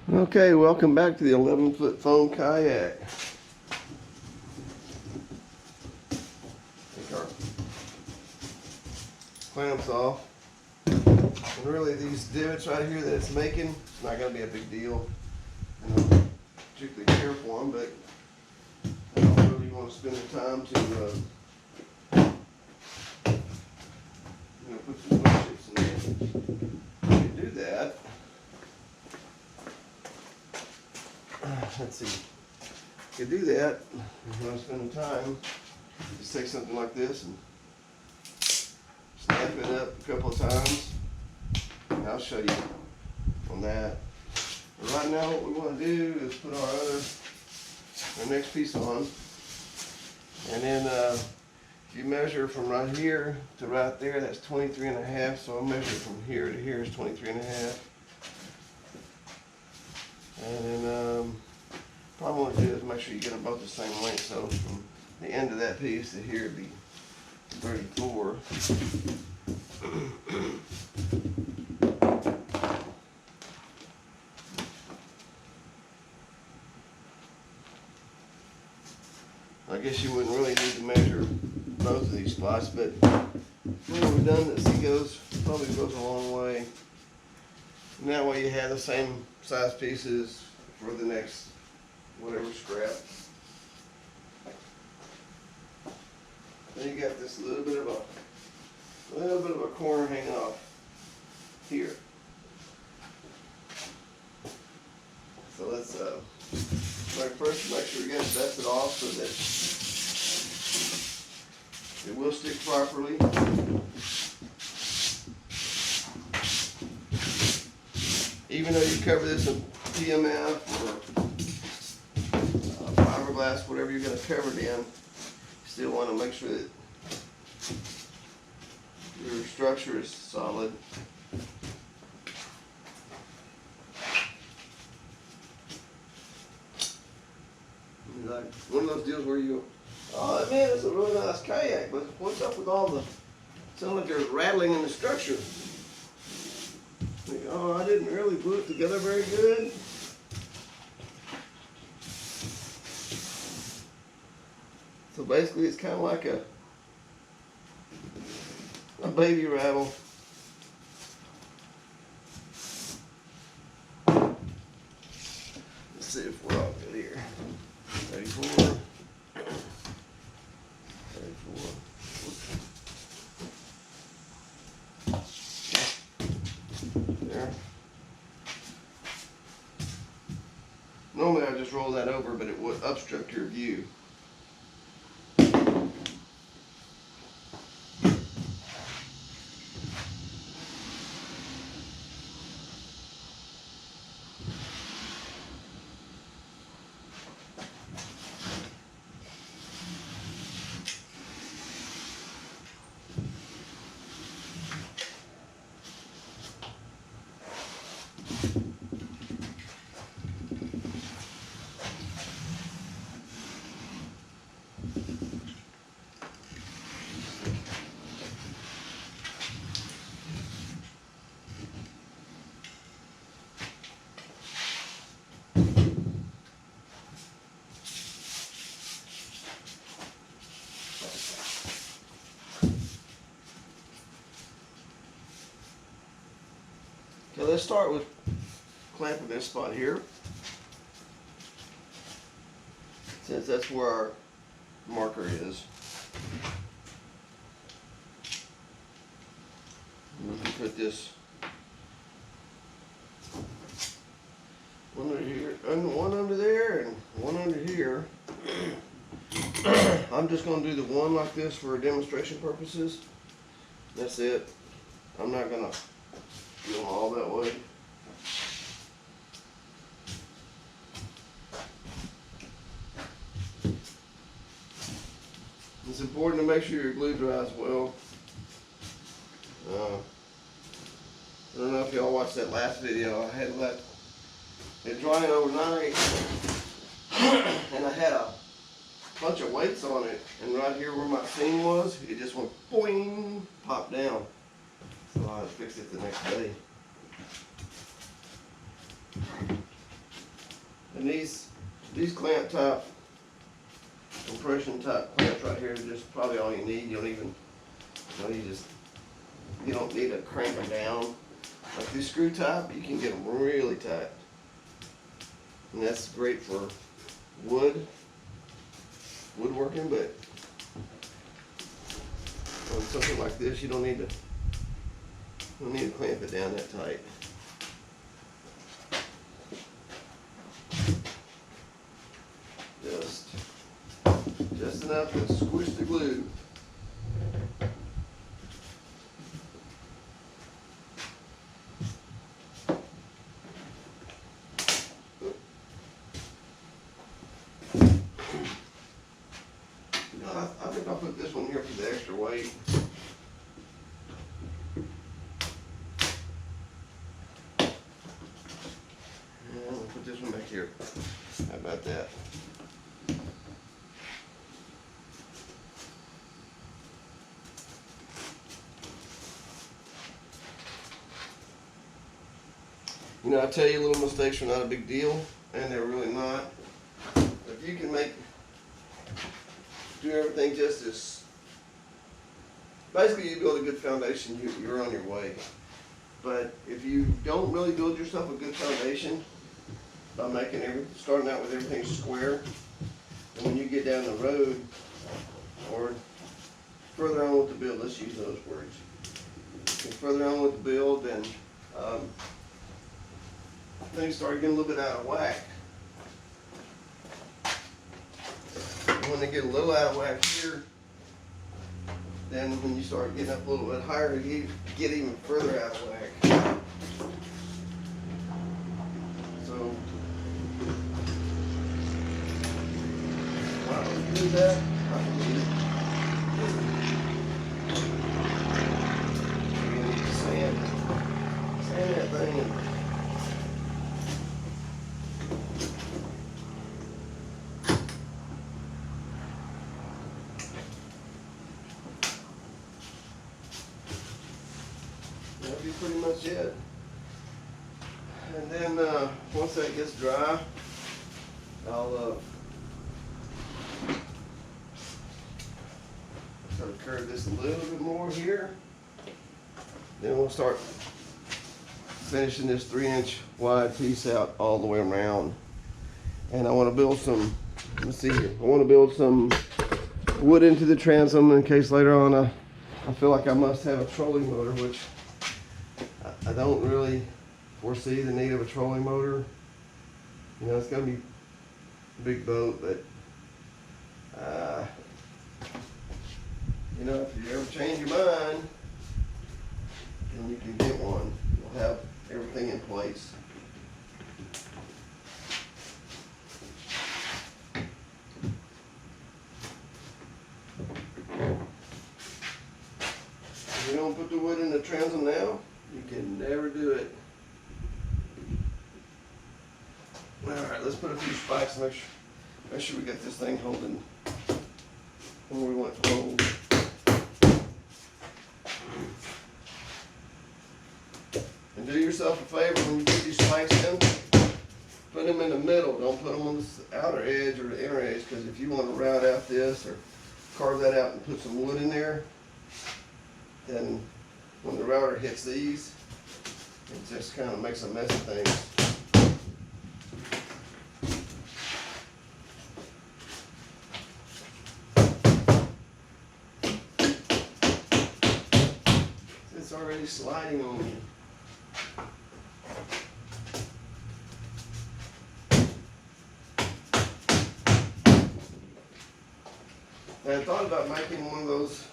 Okay, welcome back to the 11-foot foam kayak. Take our clamps off. And really these divots right here that it's making, it's not going to be a big deal. You know, particularly careful on, but I don't really want to spend the time to put some wood chips in there. You can do that. Let's see. You can do that if you want to spend the time. Just take something like this and snap it up a couple of times. And I'll show you on that. But right now what we want to do is put our next piece on. And then if you measure from right here to right there, that's 23.5. So I'll measure from here to here is 23.5. And then probably what to do is make sure you get them both the same length. So from the end of that piece to here would be 34. I guess you wouldn't really need to measure both of these spots, but when we're done, this probably goes a long way. And that way you have the same size pieces for the next whatever scrap. Then you got this little bit of a corner hanging off here. So let's first make sure you get it dusted off so that it will stick properly. Even though you cover this in PMF or fiberglass, whatever you're going to cover it in, you still want to make sure that your structure is solid. Like one of those deals where you, oh man, it's a really nice kayak, but what's up with all the, sound like they're rattling in the structure. Like, oh, I didn't really glue it together very good. So basically it's kind of like a baby rattle. Let's see if we're all good here. 34. 34. There. Normally I just roll that over, but it would obstruct your view. So let's start with clamping this spot here, since that's where our marker is. And we can put this one under here, and one under there, and one under here. I'm just going to do the one like this for demonstration purposes. That's it. I'm not going to do them all that way. It's important to make sure your glue dries well. I don't know if y'all watched that last video. I had let it dry overnight, and I had a bunch of weights on it, and right here where my seam was, it just went boing, popped down. So I fixed it the next day. And these clamp type, compression type clamps right here are just probably all you need. You don't even, you don't need to crank them down. Like these screw type, you can get them really tight. And that's great for woodworking, but on something like this, you don't need to clamp it down that tight. Just enough to squish the glue. I think I'll put this one here for the extra weight. And we'll put this one back here. How about that? I tell you, little mistakes are not a big deal, and they're really not. If you can do everything just as, basically you build a good foundation, you're on your way. But if you don't really build yourself a good foundation by starting out with everything square, and when you get down the road, or further on with the build, let's use those words. And further on with the build, then things start getting a little bit out of whack. And when they get a little out of whack here, then when you start getting up a little bit higher, you get even further out of whack. So, why don't you do that? I can do it. You're gonna need to sand that thing. That'll be pretty much it. And then once that gets dry, I'll sort of curve this a little bit more here. Then we'll start finishing this 3-inch wide piece out all the way around. And I want to build some, let's see here, I want to build some wood into the transom in case later on I feel like I must have a trolling motor, which I don't really foresee the need of a trolling motor. It's going to be a big boat, but if you ever change your mind, then you can get one. You'll have everything in place. If you don't put the wood in the transom now, you can never do it. Alright, let's put a few spikes and make sure we get this thing holding where we want it to hold. And do yourself a favor when you put these spikes in, put them in the middle. Don't put them on the outer edge or the inner edge, because if you want to route out this or carve that out and put some wood in there, then when the router hits these, it just kind of makes a mess of things. It's already sliding on me. And I thought about making one of those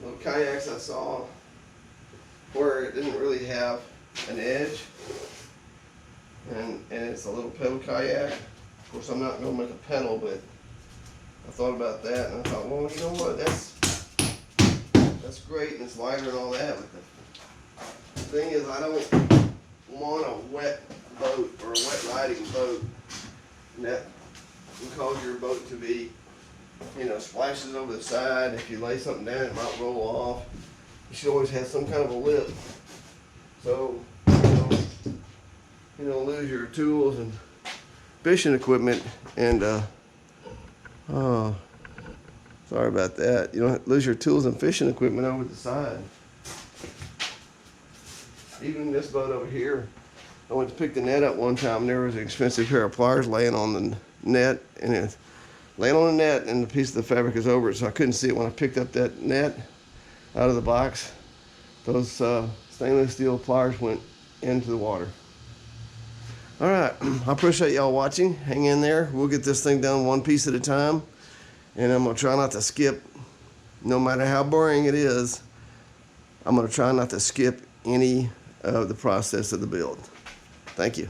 little kayaks I saw where it didn't really have an edge, and it's a little pedal kayak. Of course, I'm not going to make a pedal, but I thought about that, and I thought, well, you know what, that's great, and it's lighter and all that, but the thing is, I don't want a wet boat or a wet riding boat, and that can cause your boat to be, splashes over the side. If you lay something down, it might roll off. You should always have some kind of a lip. So, you don't lose your tools and fishing equipment. And oh, sorry about that. You don't lose your tools and fishing equipment over the side. Even this boat over here, I went to pick the net up one time, and there was an expensive pair of pliers laying on the net, and it's laying on the net, and the piece of the fabric is over it, so I couldn't see it when I picked up that net out of the box. Those stainless steel pliers went into the water. All right, I appreciate y'all watching. Hang in there. We'll get this thing done one piece at a time, and I'm gonna try not to skip, no matter how boring it is. I'm gonna try not to skip any of the process of the build. Thank you.